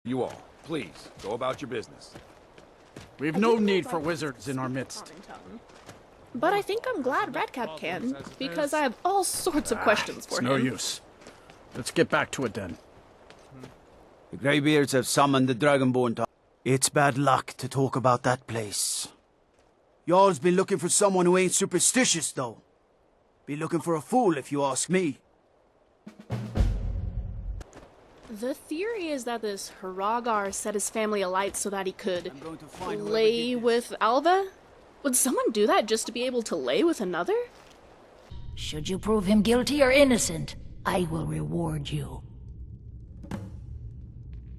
You all, please, go about your business. We've no need for wizards in our midst. But I think I'm glad Redcap can, because I have all sorts of questions for It's him. no use. Let's get back to it then. The Greybeards have summoned the Dragonborn. It's bad luck to talk about that place. Y'all's been looking for someone who ain't superstitious, though. Be looking for a fool, if you ask me. The theory is that this Hrogar set his family alight so that he could I'm going to find whoever lay did this. with Alva? Would someone do that just to be able to lay with another? Should you prove him guilty or innocent, I will reward you.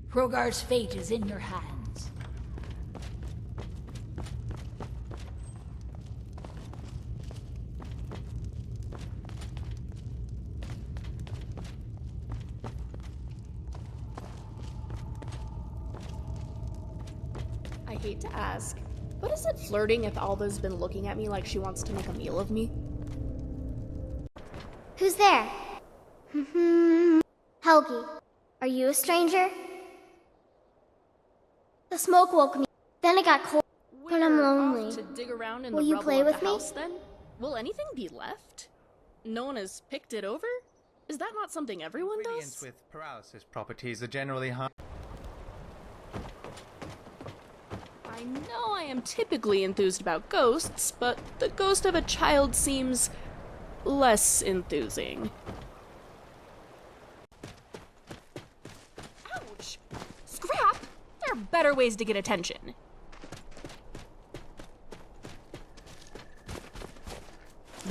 Hrogar's fate is in your hands. I hate to ask, but is it flirting if Alva's been looking at me like she wants to make a meal of me? Who's there? Helgi, are you a stranger? The smoke woke me. Then it got cold, but I'm We're lonely. off to dig around in Will the you rubble play of with the me? house then? Will anything be left? No one has picked it over? Is that not something everyone Ingredients does? with paralysis properties are generally high. I know I am typically enthused about ghosts, but the ghost of a child seems less enthusing. Ouch! Scrap! There are better ways to get attention.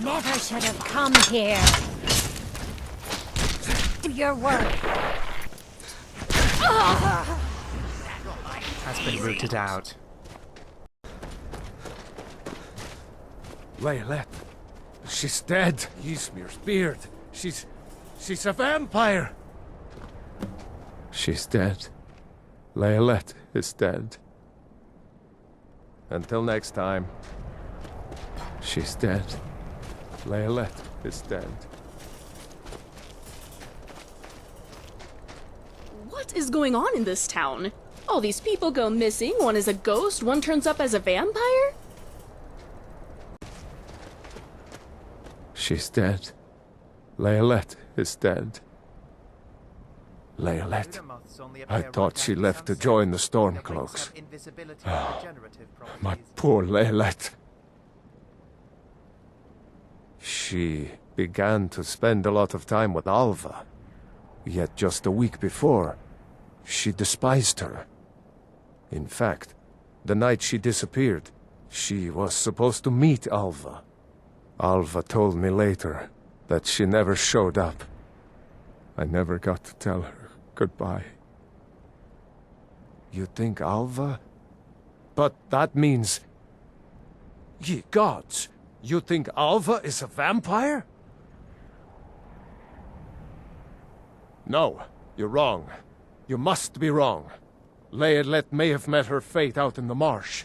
Never should have come here. Do your work. Has been rooted out. Laylet. She's dead. Ysmir's beard. She's a vampire. She's dead. Laylet is dead. Until next time. She's dead. Laylet is dead. What is going on in this town? All these people go missing, one is a ghost, one turns up as a vampire? She's dead. Laylet is dead. Laylet. I thought she left to join the Stormcloaks. My poor Laylet. She began to spend a lot of time with Alva. Yet just a week before, she despised her. In fact, the night she disappeared, she was supposed to meet Alva. Alva told me later that she never showed up. I never got to tell her goodbye. You think Alva? But that means... Ye gods! You think Alva is a vampire? No, you're wrong. You must be wrong. Laylet may have met her fate out in the marsh.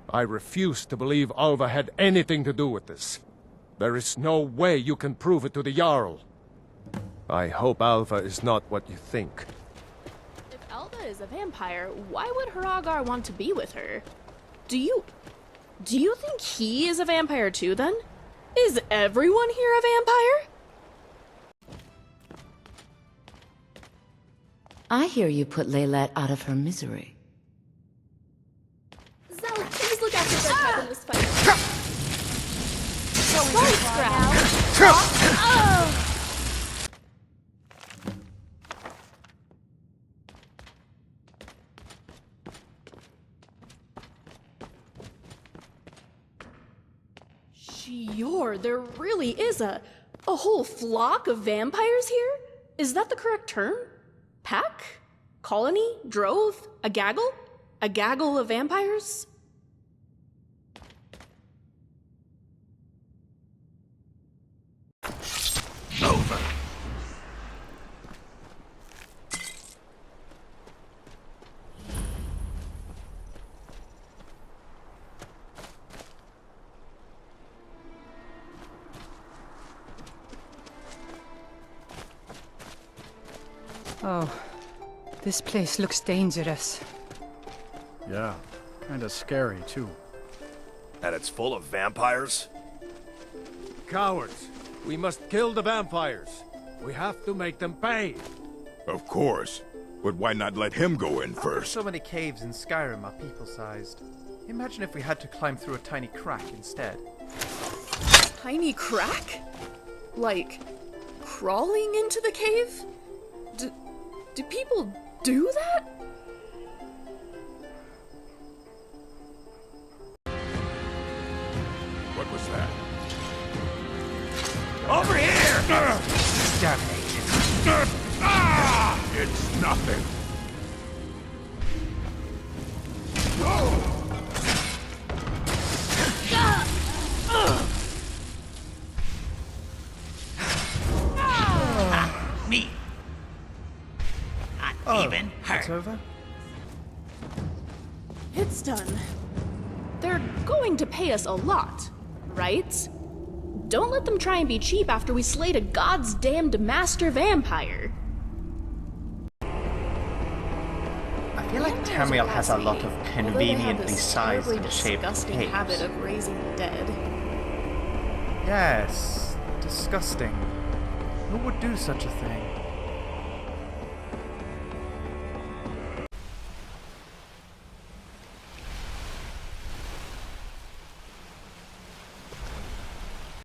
I refuse to believe Alva had anything to do with this. There is no way you can prove it to the Jarl. I hope Alva is not what you think. If Alva is a vampire, why would Hrogar want to be with her? Do you think he is a vampire too, then? Is everyone here a vampire? I hear you put Laylet out of her misery. Zell, please look after Redcap in this fight. Sorry, Scrap. Sure, there really is a whole flock of vampires here? Is that the correct term? Pack? Colony? Drove? A gaggle? A gaggle of vampires? Over. Oh, This place looks dangerous. Yeah, kinda scary, too. And it's full of vampires? Cowards! We must kill the vampires. We have to make them pay. Of course. But why not let him go in How come first? so many caves in Skyrim are people-sized? Imagine if we had to climb through a tiny crack instead. Tiny crack? Like, crawling into the cave? Do people do that? What was that? Over here! Damn it. It's nothing. Me. Not even It's over? It's done. They're going to pay us a lot, right? Don't let them try and be cheap after we slayed a god's damned master vampire. I feel like Tamriel has a lot of conveniently sized and shaped disgusting habit caves. of raising the dead. Yes, disgusting. Who would do such a thing?